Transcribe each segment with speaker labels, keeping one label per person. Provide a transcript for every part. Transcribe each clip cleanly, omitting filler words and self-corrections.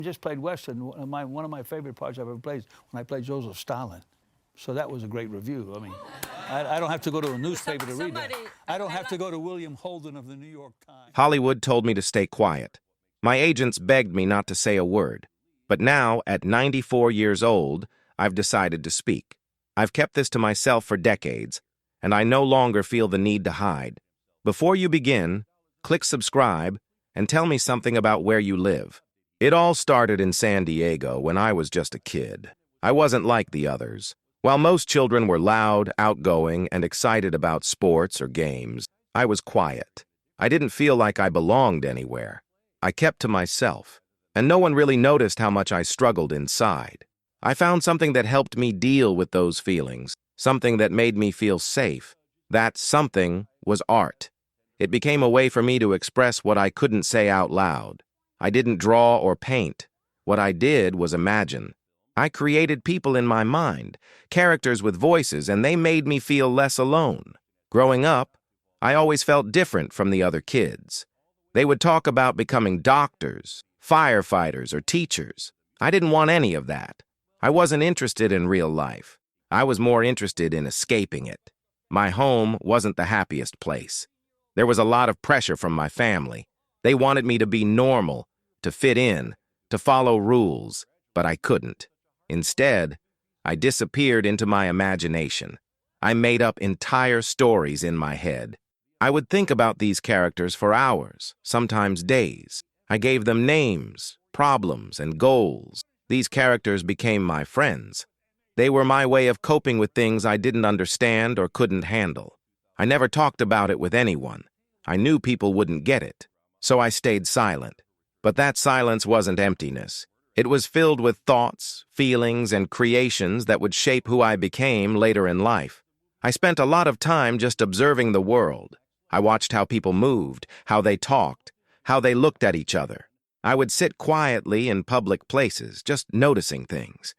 Speaker 1: Just played Western. One of my favorite parts I've ever played is when I played Joseph Stalin. So that was a great review. I mean, I don't have to go to a newspaper to read that. I don't have to go to William Holden of the New York Times.
Speaker 2: Hollywood told me to stay quiet. My agents begged me not to say a word. But now, at 94 years old, I've decided to speak. I've kept this to myself for decades, and I no longer feel the need to hide. Before you begin, click subscribe and tell me something about where you live. It all started in San Diego when I was just a kid. I wasn't like the others. While most children were loud, outgoing, and excited about sports or games, I was quiet. I didn't feel like I belonged anywhere. I kept to myself, and no one really noticed how much I struggled inside. I found something that helped me deal with those feelings, something that made me feel safe. That something was art. It became a way for me to express what I couldn't say out loud. I didn't draw or paint. What I did was imagine. I created people in my mind, characters with voices, and they made me feel less alone. Growing up, I always felt different from the other kids. They would talk about becoming doctors, firefighters, or teachers. I didn't want any of that. I wasn't interested in real life. I was more interested in escaping it. My home wasn't the happiest place. There was a lot of pressure from my family. They wanted me to be normal, to fit in, to follow rules, but I couldn't. Instead, I disappeared into my imagination. I made up entire stories in my head. I would think about these characters for hours, sometimes days. I gave them names, problems, and goals. These characters became my friends. They were my way of coping with things I didn't understand or couldn't handle. I never talked about it with anyone. I knew people wouldn't get it, so I stayed silent. But that silence wasn't emptiness. It was filled with thoughts, feelings, and creations that would shape who I became later in life. I spent a lot of time just observing the world. I watched how people moved, how they talked, how they looked at each other. I would sit quietly in public places, just noticing things.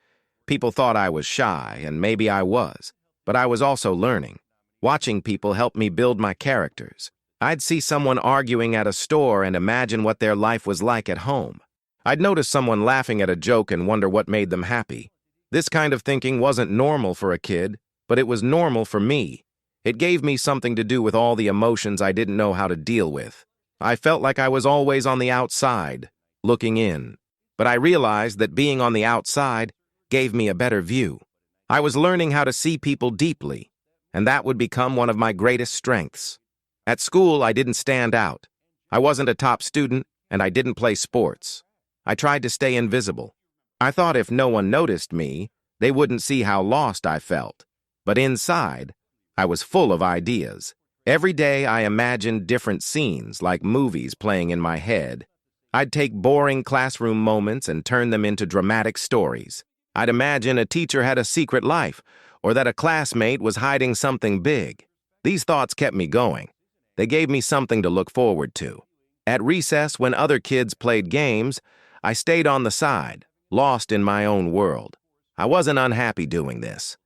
Speaker 2: People thought I was shy, and maybe I was, but I was also learning. Watching people helped me build my characters. I'd see someone arguing at a store and imagine what their life was like at home. I'd notice someone laughing at a joke and wonder what made them happy. This kind of thinking wasn't normal for a kid, but it was normal for me. It gave me something to do with all the emotions I didn't know how to deal with. I felt like I was always on the outside, looking in. But I realized that being on the outside gave me a better view. I was learning how to see people deeply, and that would become one of my greatest strengths. At school, I didn't stand out. I wasn't a top student, and I didn't play sports. I tried to stay invisible. I thought if no one noticed me, they wouldn't see how lost I felt. But inside, I was full of ideas. Every day I imagined different scenes, like movies playing in my head. I'd take boring classroom moments and turn them into dramatic stories. I'd imagine a teacher had a secret life, or that a classmate was hiding something big. These thoughts kept me going. They gave me something to look forward to. At recess, when other kids played games, I stayed on the side, lost in my own world. I wasn't unhappy doing this.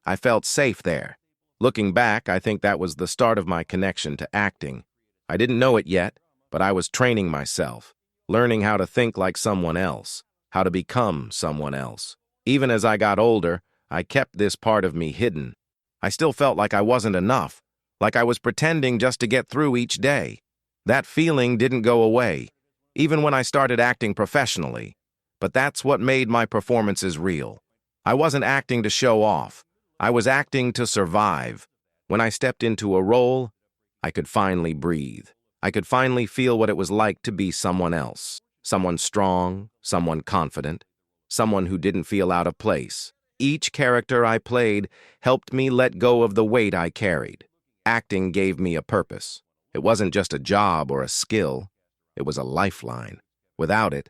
Speaker 2: I felt safe there. Looking back, I think that was the start of my connection to acting. I didn't know it yet, but I was training myself, learning how to think like someone else, how to become someone else. Even as I got older, I kept this part of me hidden. I still felt like I wasn't enough, like I was pretending just to get through each day. That feeling didn't go away, even when I started acting professionally. But that's what made my performances real. I wasn't acting to show off. I was acting to survive. When I stepped into a role, I could finally breathe. I could finally feel what it was like to be someone else. Someone strong, someone confident, someone who didn't feel out of place. Each character I played helped me let go of the weight I carried. Acting gave me a purpose. It wasn't just a job or a skill. It was a lifeline. Without it,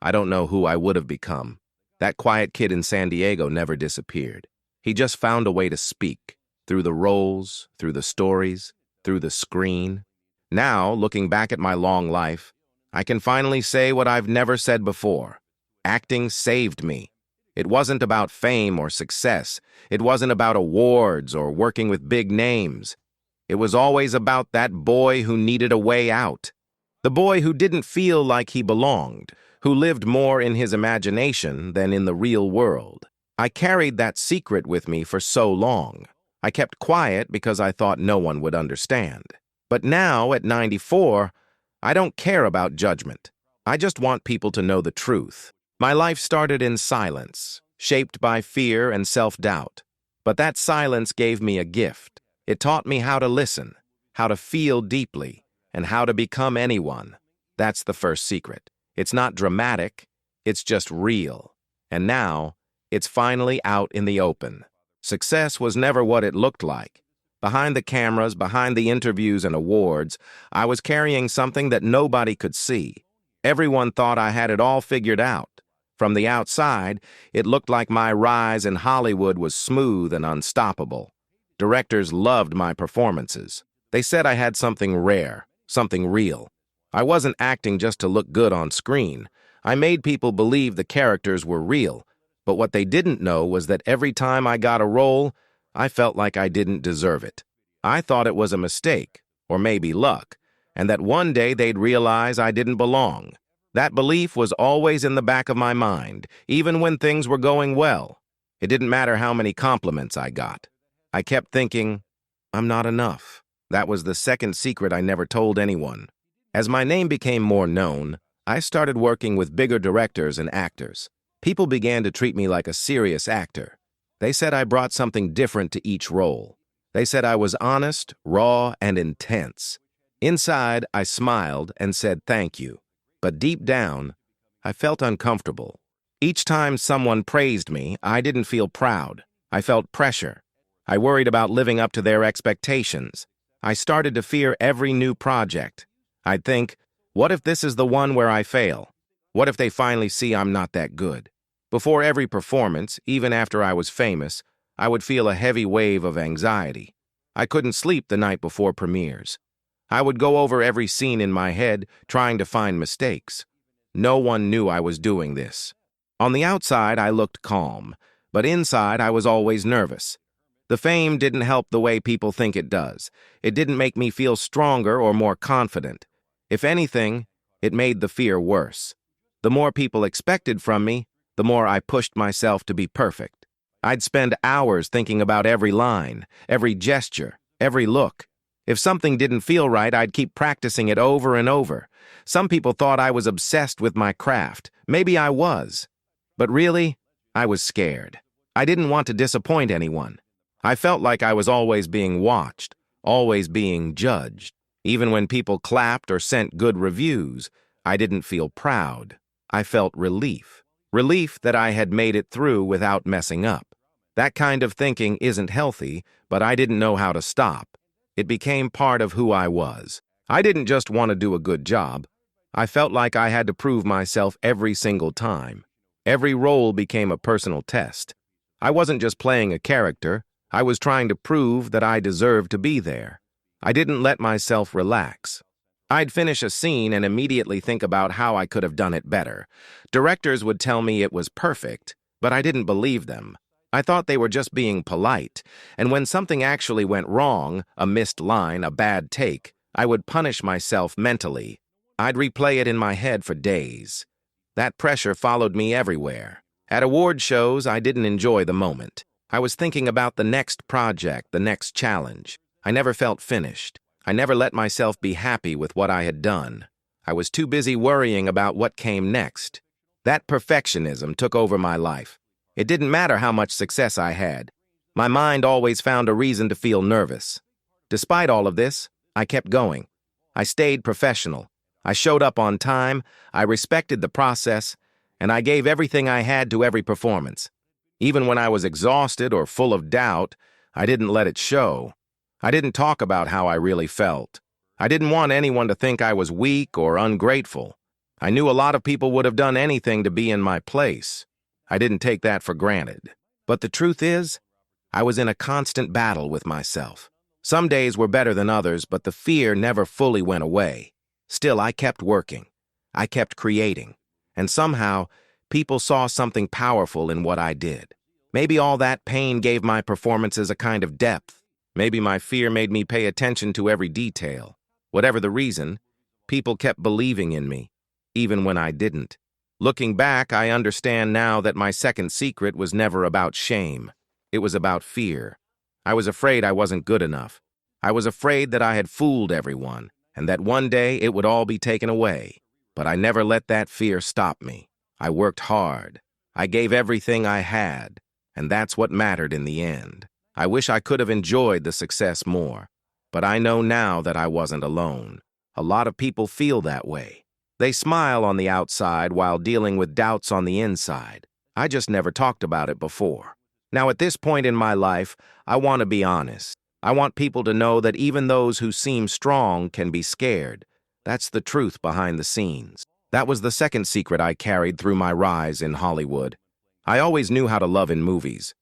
Speaker 2: I don't know who I would have become. That quiet kid in San Diego never disappeared. He just found a way to speak, through the roles, through the stories, through the screen. Now, looking back at my long life, I can finally say what I've never said before. Acting saved me. It wasn't about fame or success. It wasn't about awards or working with big names. It was always about that boy who needed a way out. The boy who didn't feel like he belonged, who lived more in his imagination than in the real world. I carried that secret with me for so long. I kept quiet because I thought no one would understand. But now, at 94, I don't care about judgment. I just want people to know the truth. My life started in silence, shaped by fear and self-doubt. But that silence gave me a gift. It taught me how to listen, how to feel deeply, and how to become anyone. That's the first secret. It's not dramatic, it's just real. And now, it's finally out in the open. Success was never what it looked like. Behind the cameras, behind the interviews and awards, I was carrying something that nobody could see. Everyone thought I had it all figured out. From the outside, it looked like my rise in Hollywood was smooth and unstoppable. Directors loved my performances. They said I had something rare, something real. I wasn't acting just to look good on screen. I made people believe the characters were real, but what they didn't know was that every time I got a role, I felt like I didn't deserve it. I thought it was a mistake, or maybe luck, and that one day they'd realize I didn't belong. That belief was always in the back of my mind, even when things were going well. It didn't matter how many compliments I got. I kept thinking, I'm not enough. That was the second secret I never told anyone. As my name became more known, I started working with bigger directors and actors. People began to treat me like a serious actor. They said I brought something different to each role. They said I was honest, raw, and intense. Inside, I smiled and said thank you. But deep down, I felt uncomfortable. Each time someone praised me, I didn't feel proud. I felt pressure. I worried about living up to their expectations. I started to fear every new project. I'd think, what if this is the one where I fail? What if they finally see I'm not that good? Before every performance, even after I was famous, I would feel a heavy wave of anxiety. I couldn't sleep the night before premieres. I would go over every scene in my head, trying to find mistakes. No one knew I was doing this. On the outside, I looked calm, but inside, I was always nervous. The fame didn't help the way people think it does. It didn't make me feel stronger or more confident. If anything, it made the fear worse. The more people expected from me, the more I pushed myself to be perfect. I'd spend hours thinking about every line, every gesture, every look. If something didn't feel right, I'd keep practicing it over and over. Some people thought I was obsessed with my craft. Maybe I was. But really, I was scared. I didn't want to disappoint anyone. I felt like I was always being watched, always being judged. Even when people clapped or sent good reviews, I didn't feel proud. I felt relief. Relief that I had made it through without messing up. That kind of thinking isn't healthy, but I didn't know how to stop. It became part of who I was. I didn't just want to do a good job. I felt like I had to prove myself every single time. Every role became a personal test. I wasn't just playing a character. I was trying to prove that I deserved to be there. I didn't let myself relax. I'd finish a scene and immediately think about how I could have done it better. Directors would tell me it was perfect, but I didn't believe them. I thought they were just being polite, and when something actually went wrong, a missed line, a bad take, I would punish myself mentally. I'd replay it in my head for days. That pressure followed me everywhere. At award shows, I didn't enjoy the moment. I was thinking about the next project, the next challenge. I never felt finished. I never let myself be happy with what I had done. I was too busy worrying about what came next. That perfectionism took over my life. It didn't matter how much success I had. My mind always found a reason to feel nervous. Despite all of this, I kept going. I stayed professional. I showed up on time, I respected the process, and I gave everything I had to every performance. Even when I was exhausted or full of doubt, I didn't let it show. I didn't talk about how I really felt. I didn't want anyone to think I was weak or ungrateful. I knew a lot of people would have done anything to be in my place. I didn't take that for granted. But the truth is, I was in a constant battle with myself. Some days were better than others, but the fear never fully went away. Still, I kept working. I kept creating. And somehow, people saw something powerful in what I did. Maybe all that pain gave my performances a kind of depth. Maybe my fear made me pay attention to every detail. Whatever the reason, people kept believing in me, even when I didn't. Looking back, I understand now that my second secret was never about shame. It was about fear. I was afraid I wasn't good enough. I was afraid that I had fooled everyone, and that one day it would all be taken away. But I never let that fear stop me. I worked hard. I gave everything I had, and that's what mattered in the end. I wish I could have enjoyed the success more, but I know now that I wasn't alone. A lot of people feel that way. They smile on the outside while dealing with doubts on the inside. I just never talked about it before. Now, at this point in my life, I want to be honest. I want people to know that even those who seem strong can be scared. That's the truth behind the scenes. That was the second secret I carried through my rise in Hollywood. I always knew how to love in movies.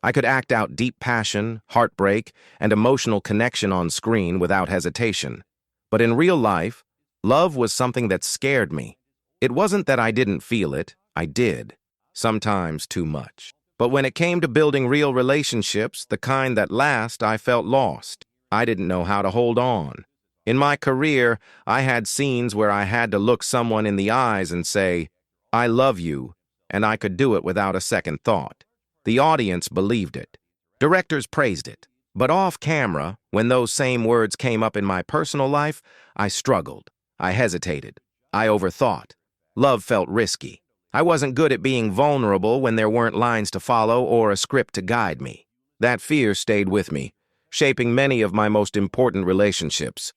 Speaker 2: I could act out deep passion, heartbreak, and emotional connection on screen without hesitation. But in real life, love was something that scared me. It wasn't that I didn't feel it, I did. Sometimes too much. But when it came to building real relationships, the kind that last, I felt lost. I didn't know how to hold on. In my career, I had scenes where I had to look someone in the eyes and say, "I love you," and I could do it without a second thought. The audience believed it. Directors praised it. But off camera, when those same words came up in my personal life, I struggled. I hesitated. I overthought. Love felt risky. I wasn't good at being vulnerable when there weren't lines to follow or a script to guide me. That fear stayed with me, shaping many of my most important relationships.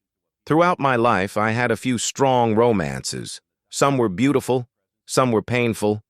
Speaker 2: Throughout my life, I had a few strong romances. Some were beautiful, some were painful,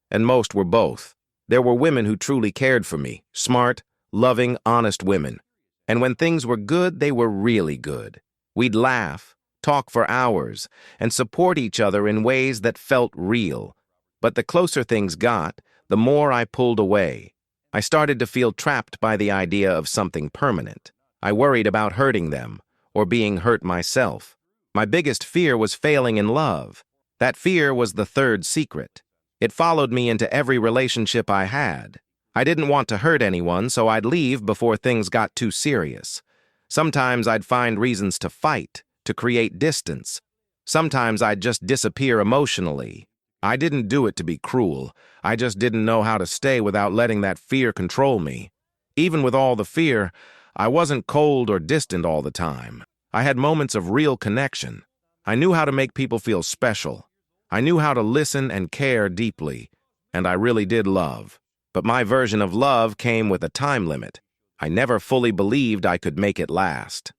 Speaker 2: and most were both. There were women who truly cared for me, smart, loving, honest women. And when things were good, they were really good. We'd laugh, talk for hours, and support each other in ways that felt real. But the closer things got, the more I pulled away. I started to feel trapped by the idea of something permanent. I worried about hurting them, or being hurt myself. My biggest fear was failing in love. That fear was the third secret. It followed me into every relationship I had. I didn't want to hurt anyone, so I'd leave before things got too serious. Sometimes I'd find reasons to fight, to create distance. Sometimes I'd just disappear emotionally. I didn't do it to be cruel. I just didn't know how to stay without letting that fear control me. Even with all the fear, I wasn't cold or distant all the time. I had moments of real connection. I knew how to make people feel special. I knew how to listen and care deeply, and I really did love. But my version of love came with a time limit. I never fully believed I could make it last.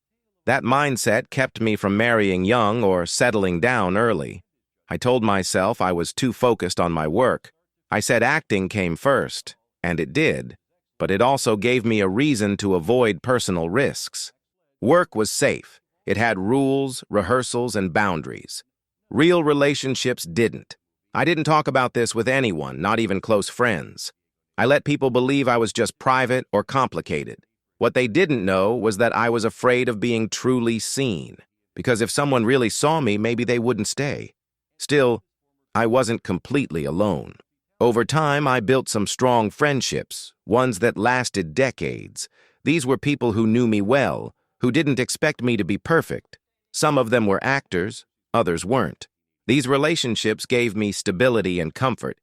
Speaker 2: That mindset kept me from marrying young or settling down early. I told myself I was too focused on my work. I said acting came first, and it did, but it also gave me a reason to avoid personal risks. Work was safe. It had rules, rehearsals, and boundaries. Real relationships didn't. I didn't talk about this with anyone, not even close friends. I let people believe I was just private or complicated. What they didn't know was that I was afraid of being truly seen, because if someone really saw me, maybe they wouldn't stay. Still, I wasn't completely alone. Over time, I built some strong friendships, ones that lasted decades. These were people who knew me well, who didn't expect me to be perfect. Some of them were actors, others weren't. These relationships gave me stability and comfort,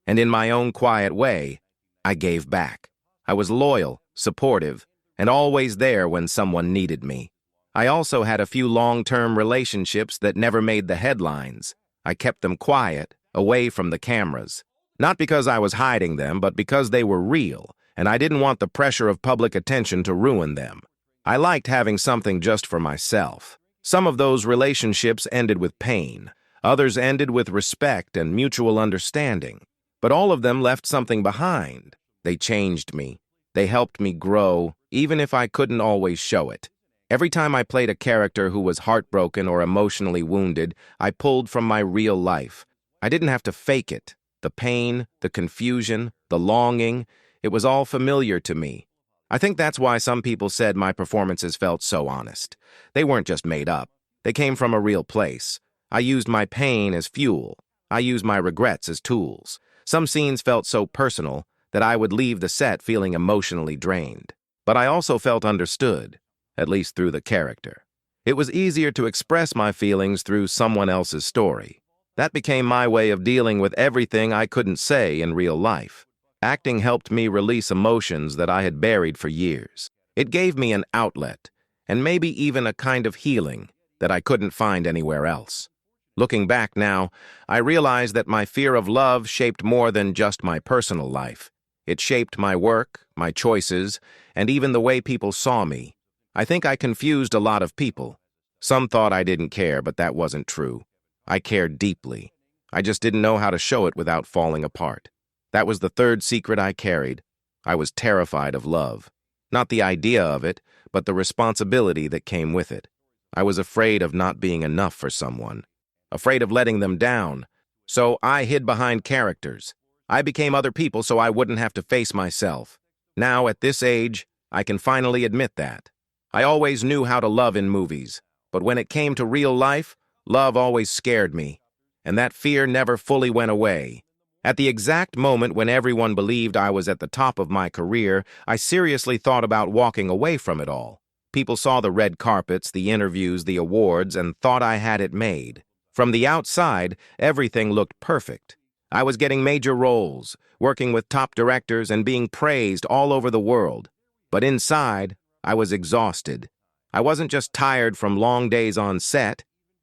Speaker 2: and in my own quiet way, I gave back. I was loyal, supportive, and always there when someone needed me. I also had a few long-term relationships that never made the headlines. I kept them quiet, away from the cameras. Not because I was hiding them, but because they were real, and I didn't want the pressure of public attention to ruin them. I liked having something just for myself. Some of those relationships ended with pain. Others ended with respect and mutual understanding. But all of them left something behind. They changed me. They helped me grow, even if I couldn't always show it. Every time I played a character who was heartbroken or emotionally wounded, I pulled from my real life. I didn't have to fake it. The pain, the confusion, the longing, it was all familiar to me. I think that's why some people said my performances felt so honest. They weren't just made up. They came from a real place. I used my pain as fuel. I used my regrets as tools. Some scenes felt so personal that I would leave the set feeling emotionally drained. But I also felt understood, at least through the character. It was easier to express my feelings through someone else's story. That became my way of dealing with everything I couldn't say in real life. Acting helped me release emotions that I had buried for years. It gave me an outlet, and maybe even a kind of healing that I couldn't find anywhere else. Looking back now, I realize that my fear of love shaped more than just my personal life. It shaped my work, my choices, and even the way people saw me. I think I confused a lot of people. Some thought I didn't care, but that wasn't true. I cared deeply. I just didn't know how to show it without falling apart. That was the third secret I carried. I was terrified of love. Not the idea of it, but the responsibility that came with it. I was afraid of not being enough for someone, afraid of letting them down. So I hid behind characters. I became other people so I wouldn't have to face myself. Now, at this age, I can finally admit that. I always knew how to love in movies, but when it came to real life, love always scared me, and that fear never fully went away. At the exact moment when everyone believed I was at the top of my career, I seriously thought about walking away from it all. People saw the red carpets, the interviews, the awards, and thought I had it made. From the outside, everything looked perfect. I was getting major roles, working with top directors, and being praised all over the world. But inside, I was exhausted. I wasn't just tired from long days on set.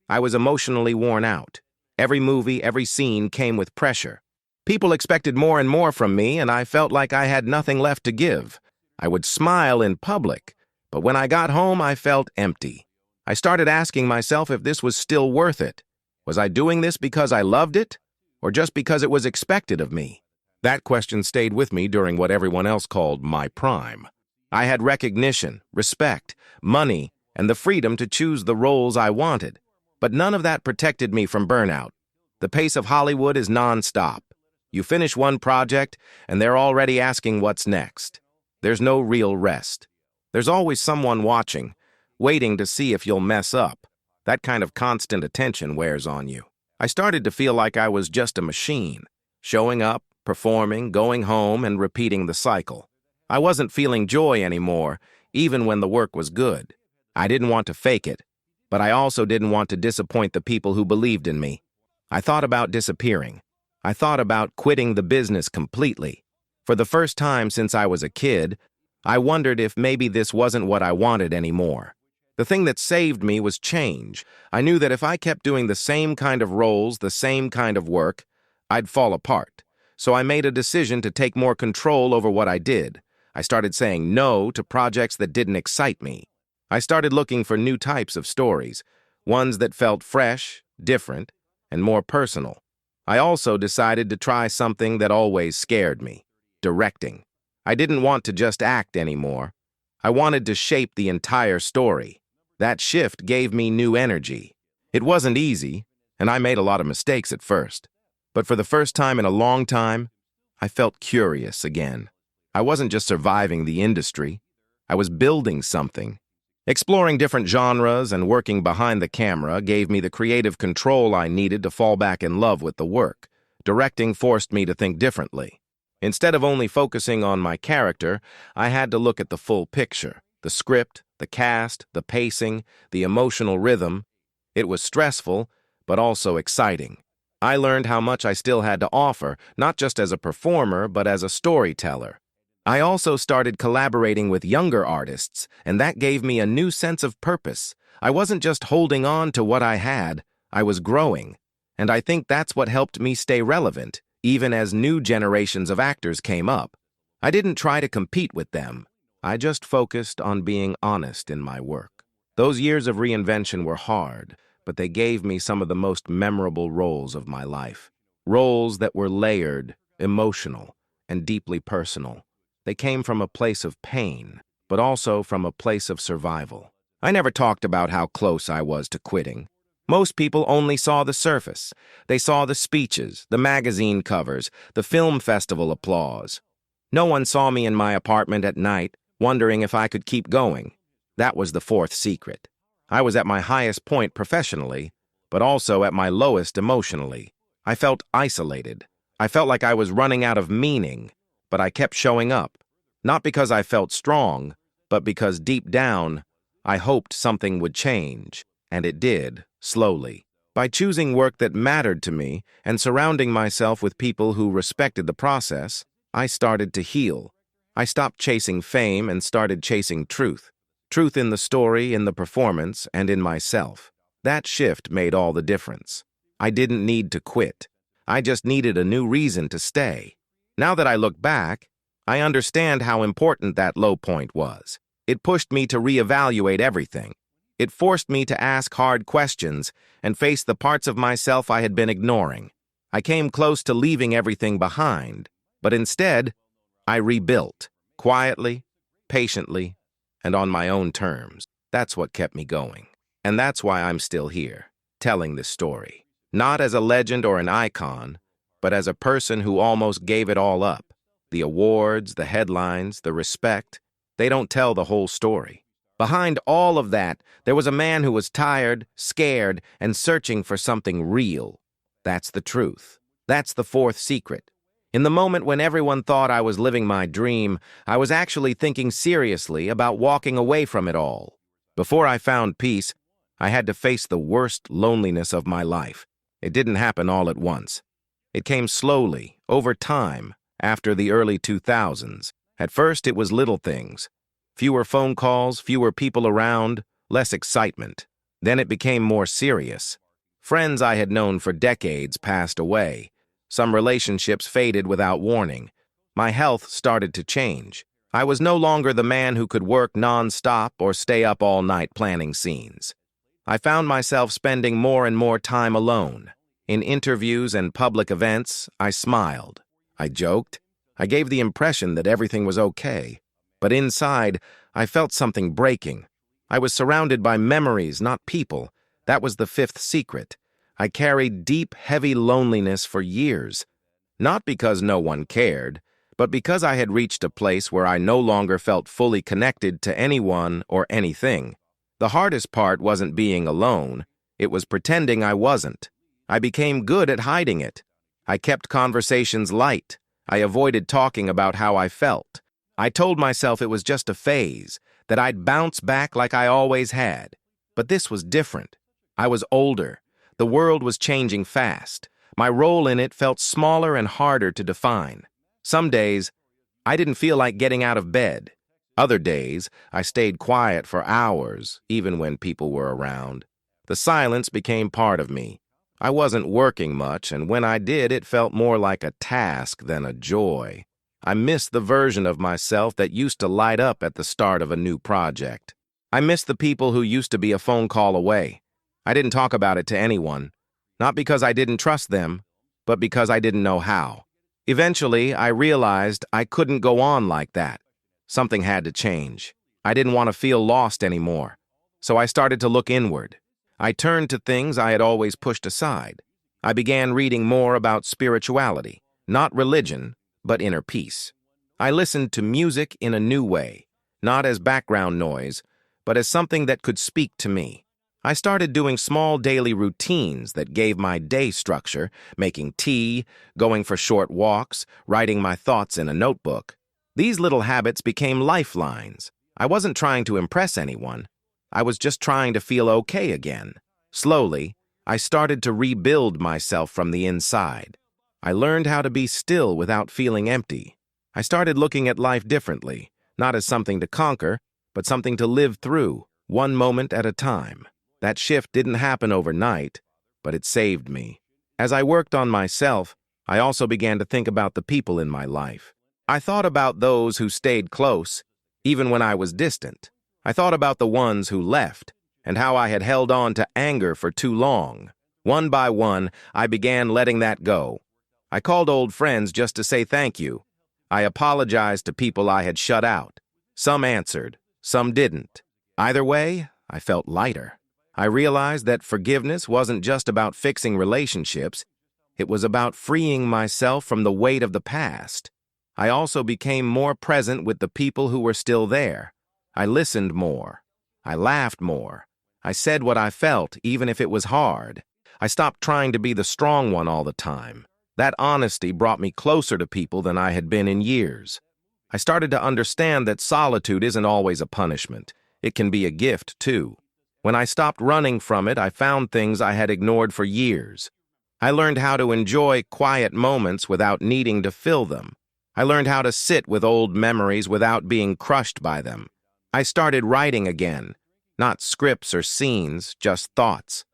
Speaker 2: I was emotionally worn out. Every movie, every scene came with pressure. People expected more and more from me, and I felt like I had nothing left to give. I would smile in public, but when I got home, I felt empty. I started asking myself if this was still worth it. Was I doing this because I loved it, or just because it was expected of me? That question stayed with me during what everyone else called my prime. I had recognition, respect, money, and the freedom to choose the roles I wanted. But none of that protected me from burnout. The pace of Hollywood is non-stop. You finish one project, and they're already asking what's next. There's no real rest. There's always someone watching, waiting to see if you'll mess up. That kind of constant attention wears on you. I started to feel like I was just a machine, showing up, performing, going home, and repeating the cycle. I wasn't feeling joy anymore, even when the work was good. I didn't want to fake it, but I also didn't want to disappoint the people who believed in me. I thought about disappearing. I thought about quitting the business completely. For the first time since I was a kid, I wondered if maybe this wasn't what I wanted anymore. The thing that saved me was change. I knew that if I kept doing the same kind of roles, the same kind of work, I'd fall apart. So I made a decision to take more control over what I did. I started saying no to projects that didn't excite me. I started looking for new types of stories, ones that felt fresh, different, and more personal. I also decided to try something that always scared me: directing. I didn't want to just act anymore. I wanted to shape the entire story. That shift gave me new energy. It wasn't easy, and I made a lot of mistakes at first. But for the first time in a long time, I felt curious again. I wasn't just surviving the industry. I was building something. Exploring different genres and working behind the camera gave me the creative control I needed to fall back in love with the work. Directing forced me to think differently. Instead of only focusing on my character, I had to look at the full picture: the script, the cast, the pacing, the emotional rhythm. It was stressful, but also exciting. I learned how much I still had to offer, not just as a performer, but as a storyteller. I also started collaborating with younger artists, and that gave me a new sense of purpose. I wasn't just holding on to what I had, I was growing. And I think that's what helped me stay relevant, even as new generations of actors came up. I didn't try to compete with them. I just focused on being honest in my work. Those years of reinvention were hard, but they gave me some of the most memorable roles of my life. Roles that were layered, emotional, and deeply personal. They came from a place of pain, but also from a place of survival. I never talked about how close I was to quitting. Most people only saw the surface. They saw the speeches, the magazine covers, the film festival applause. No one saw me in my apartment at night, wondering if I could keep going. That was the fourth secret. I was at my highest point professionally, but also at my lowest emotionally. I felt isolated. I felt like I was running out of meaning, but I kept showing up. Not because I felt strong, but because deep down, I hoped something would change. And it did, slowly. By choosing work that mattered to me and surrounding myself with people who respected the process, I started to heal. I stopped chasing fame and started chasing truth. Truth in the story, in the performance, and in myself. That shift made all the difference. I didn't need to quit. I just needed a new reason to stay. Now that I look back, I understand how important that low point was. It pushed me to reevaluate everything. It forced me to ask hard questions and face the parts of myself I had been ignoring. I came close to leaving everything behind, but instead, I rebuilt, quietly, patiently, and on my own terms. That's what kept me going. And that's why I'm still here, telling this story. Not as a legend or an icon, but as a person who almost gave it all up. The awards, the headlines, the respect, they don't tell the whole story. Behind all of that, there was a man who was tired, scared, and searching for something real. That's the truth. That's the fourth secret. In the moment when everyone thought I was living my dream, I was actually thinking seriously about walking away from it all. Before I found peace, I had to face the worst loneliness of my life. It didn't happen all at once. It came slowly, over time, after the early 2000s. At first, it was little things. Fewer phone calls, fewer people around, less excitement. Then it became more serious. Friends I had known for decades passed away. Some relationships faded without warning. My health started to change. I was no longer the man who could work non-stop or stay up all night planning scenes. I found myself spending more and more time alone. In interviews and public events, I smiled. I joked. I gave the impression that everything was okay. But inside, I felt something breaking. I was surrounded by memories, not people. That was the fifth secret. I carried deep, heavy loneliness for years. Not because no one cared, but because I had reached a place where I no longer felt fully connected to anyone or anything. The hardest part wasn't being alone. It was pretending I wasn't. I became good at hiding it. I kept conversations light. I avoided talking about how I felt. I told myself it was just a phase, that I'd bounce back like I always had. But this was different. I was older. The world was changing fast. My role in it felt smaller and harder to define. Some days, I didn't feel like getting out of bed. Other days, I stayed quiet for hours, even when people were around. The silence became part of me. I wasn't working much, and when I did, it felt more like a task than a joy. I missed the version of myself that used to light up at the start of a new project. I missed the people who used to be a phone call away. I didn't talk about it to anyone, not because I didn't trust them, but because I didn't know how. Eventually, I realized I couldn't go on like that. Something had to change. I didn't want to feel lost anymore, so I started to look inward. I turned to things I had always pushed aside. I began reading more about spirituality, not religion, but inner peace. I listened to music in a new way, not as background noise, but as something that could speak to me. I started doing small daily routines that gave my day structure, making tea, going for short walks, writing my thoughts in a notebook. These little habits became lifelines. I wasn't trying to impress anyone. I was just trying to feel okay again. Slowly, I started to rebuild myself from the inside. I learned how to be still without feeling empty. I started looking at life differently, not as something to conquer, but something to live through, one moment at a time. That shift didn't happen overnight, but it saved me. As I worked on myself, I also began to think about the people in my life. I thought about those who stayed close, even when I was distant. I thought about the ones who left, and how I had held on to anger for too long. One by one, I began letting that go. I called old friends just to say thank you. I apologized to people I had shut out. Some answered, some didn't. Either way, I felt lighter. I realized that forgiveness wasn't just about fixing relationships. It was about freeing myself from the weight of the past. I also became more present with the people who were still there. I listened more. I laughed more. I said what I felt, even if it was hard. I stopped trying to be the strong one all the time. That honesty brought me closer to people than I had been in years. I started to understand that solitude isn't always a punishment. It can be a gift, too. When I stopped running from it, I found things I had ignored for years. I learned how to enjoy quiet moments without needing to fill them. I learned how to sit with old memories without being crushed by them. I started writing again, not scripts or scenes, just thoughts.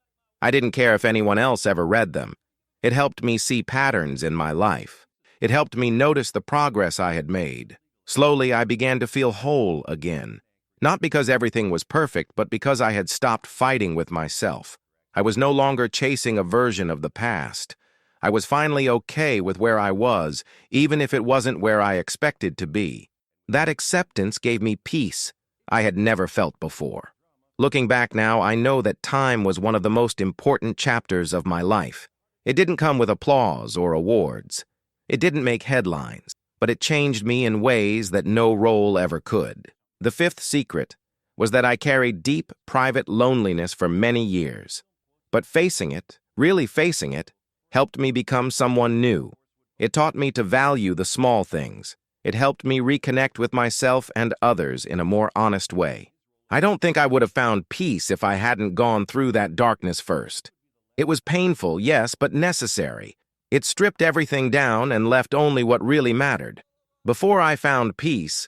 Speaker 2: I didn't care if anyone else ever read them. It helped me see patterns in my life. It helped me notice the progress I had made. Slowly, I began to feel whole again. Not because everything was perfect, but because I had stopped fighting with myself. I was no longer chasing a version of the past. I was finally okay with where I was, even if it wasn't where I expected to be. That acceptance gave me peace I had never felt before. Looking back now, I know that time was one of the most important chapters of my life. It didn't come with applause or awards. It didn't make headlines, but it changed me in ways that no role ever could. The fifth secret was that I carried deep, private loneliness for many years. But facing it, really facing it, helped me become someone new. It taught me to value the small things. It helped me reconnect with myself and others in a more honest way. I don't think I would have found peace if I hadn't gone through that darkness first. It was painful, yes, but necessary. It stripped everything down and left only what really mattered. Before I found peace,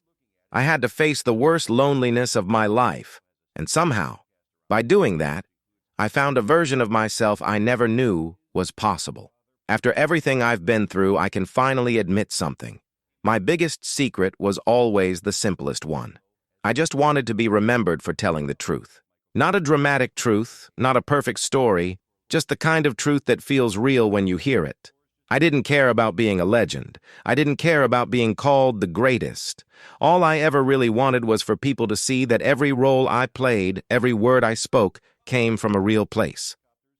Speaker 2: I had to face the worst loneliness of my life. And somehow, by doing that, I found a version of myself I never knew was possible. After everything I've been through, I can finally admit something. My biggest secret was always the simplest one. I just wanted to be remembered for telling the truth. Not a dramatic truth, not a perfect story, just the kind of truth that feels real when you hear it. I didn't care about being a legend. I didn't care about being called the greatest. All I ever really wanted was for people to see that every role I played, every word I spoke, came from a real place.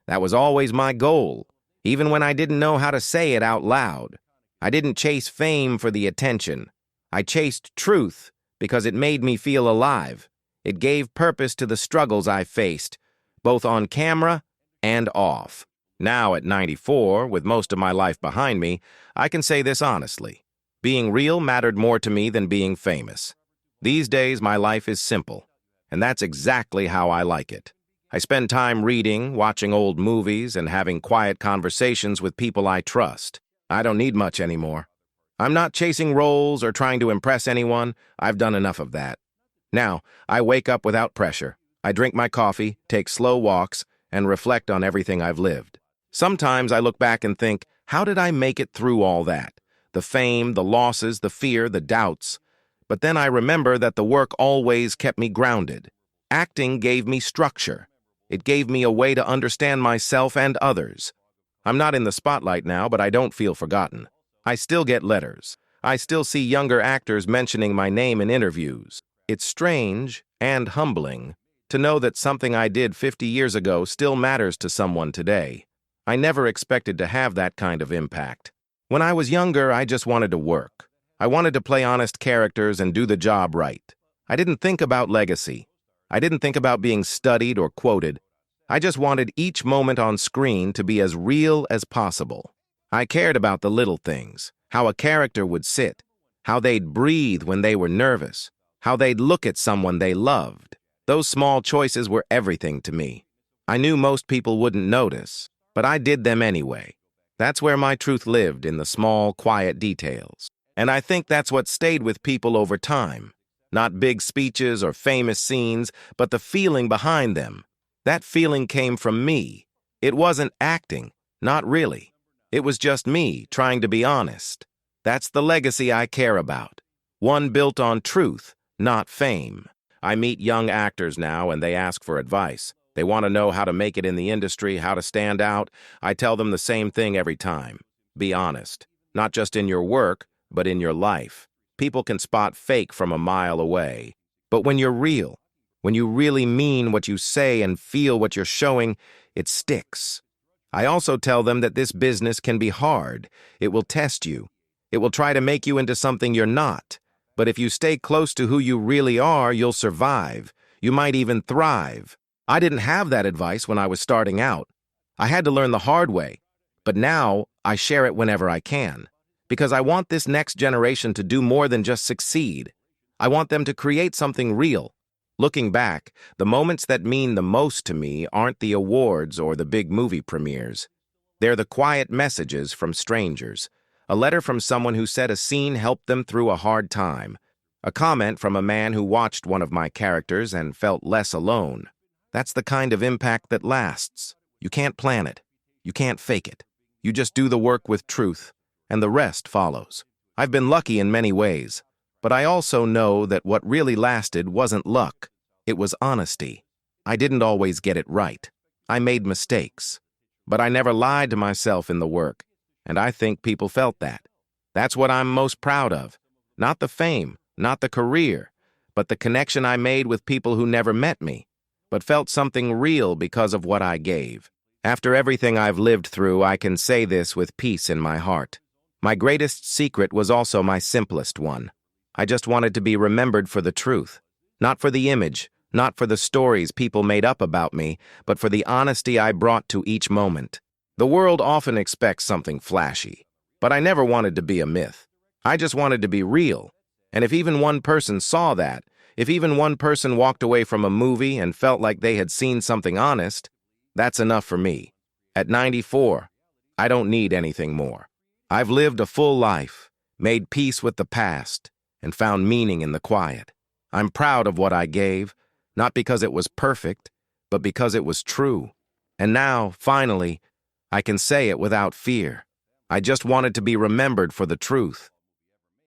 Speaker 2: That was always my goal, even when I didn't know how to say it out loud. I didn't chase fame for the attention. I chased truth because it made me feel alive. It gave purpose to the struggles I faced, both on camera and off. Now, at 94, with most of my life behind me, I can say this honestly. Being real mattered more to me than being famous. These days, my life is simple, and that's exactly how I like it. I spend time reading, watching old movies, and having quiet conversations with people I trust. I don't need much anymore. I'm not chasing roles or trying to impress anyone. I've done enough of that. Now, I wake up without pressure. I drink my coffee, take slow walks, and reflect on everything I've lived. Sometimes I look back and think, how did I make it through all that? The fame, the losses, the fear, the doubts. But then I remember that the work always kept me grounded. Acting gave me structure. It gave me a way to understand myself and others. I'm not in the spotlight now, but I don't feel forgotten. I still get letters. I still see younger actors mentioning my name in interviews. It's strange and humbling to know that something I did 50 years ago still matters to someone today. I never expected to have that kind of impact. When I was younger, I just wanted to work. I wanted to play honest characters and do the job right. I didn't think about legacy. I didn't think about being studied or quoted. I just wanted each moment on screen to be as real as possible. I cared about the little things, how a character would sit, how they'd breathe when they were nervous, how they'd look at someone they loved. Those small choices were everything to me. I knew most people wouldn't notice, but I did them anyway. That's where my truth lived, in the small, quiet details. And I think that's what stayed with people over time. Not big speeches or famous scenes, but the feeling behind them. That feeling came from me. It wasn't acting, not really. It was just me trying to be honest. That's the legacy I care about. One built on truth, not fame. I meet young actors now and they ask for advice. They want to know how to make it in the industry, how to stand out. I tell them the same thing every time. Be honest. Not just in your work, but in your life. People can spot fake from a mile away. But when you're real, when you really mean what you say and feel what you're showing, it sticks. I also tell them that this business can be hard. It will test you. It will try to make you into something you're not. But if you stay close to who you really are, you'll survive. You might even thrive. I didn't have that advice when I was starting out. I had to learn the hard way. But now I share it whenever I can. Because I want this next generation to do more than just succeed. I want them to create something real. Looking back, the moments that mean the most to me aren't the awards or the big movie premieres. They're the quiet messages from strangers. A letter from someone who said a scene helped them through a hard time. A comment from a man who watched one of my characters and felt less alone. That's the kind of impact that lasts. You can't plan it. You can't fake it. You just do the work with truth, and the rest follows. I've been lucky in many ways, but I also know that what really lasted wasn't luck. It was honesty. I didn't always get it right. I made mistakes. But I never lied to myself in the work, and I think people felt that. That's what I'm most proud of. Not the fame, not the career, but the connection I made with people who never met me, but felt something real because of what I gave. After everything I've lived through, I can say this with peace in my heart. My greatest secret was also my simplest one. I just wanted to be remembered for the truth, not for the image, not for the stories people made up about me, but for the honesty I brought to each moment. The world often expects something flashy, but I never wanted to be a myth. I just wanted to be real. And if even one person saw that, if even one person walked away from a movie and felt like they had seen something honest, that's enough for me. At 94, I don't need anything more. I've lived a full life, made peace with the past, and found meaning in the quiet. I'm proud of what I gave, not because it was perfect, but because it was true. And now, finally, I can say it without fear. I just wanted to be remembered for the truth.